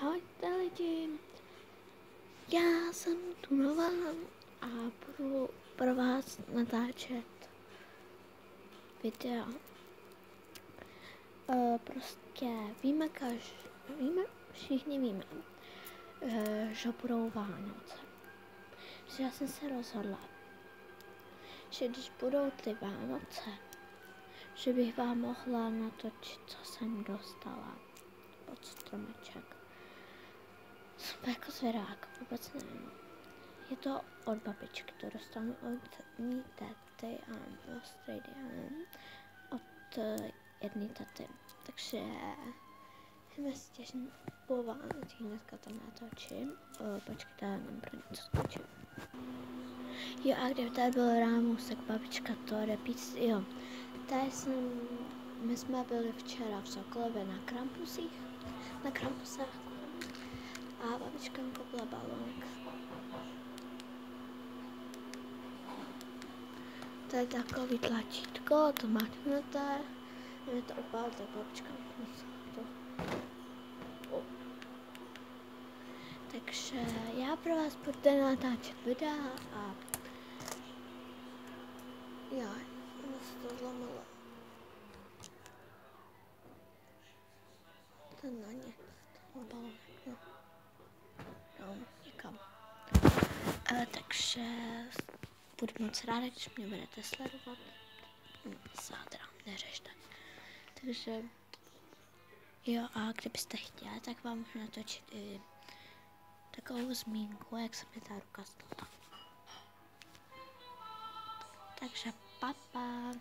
Ahojte lidi, já jsem tu nová a budu pro vás natáčet videa. Prostě všichni víme, že budou Vánoce. Takže já jsem se rozhodla, že když budou ty Vánoce, že bych vám mohla natočit, co jsem dostala pod stromeček. Jsem jako zvědák, vůbec nevím. Je to od babičky, to dostanu od mý tety a od jedné tety. Takže jsme si těším po Vánocích, dneska to natočím. Počkejte, já mám pro něco skočím. Jo, a kde tady byl rámusek, babička to repíc, jo. Tady my jsme byli včera v Sokolově na Krampusách. A babička mi koupila balónek. To je takový tlačítko, to mačknete. Je to opál, tak babička to. Takže já pro vás budu natáčet videa a já se to zlomilo. Ten na ně, ten balónek, no, někam. Takže budu moc ráda, když mě budete sledovat. Zádra, neřešte. Takže jo, a kdybyste chtěli, tak vám můžu natočit i takovou zmínku, jak se mi ta ruka stala. Takže papa.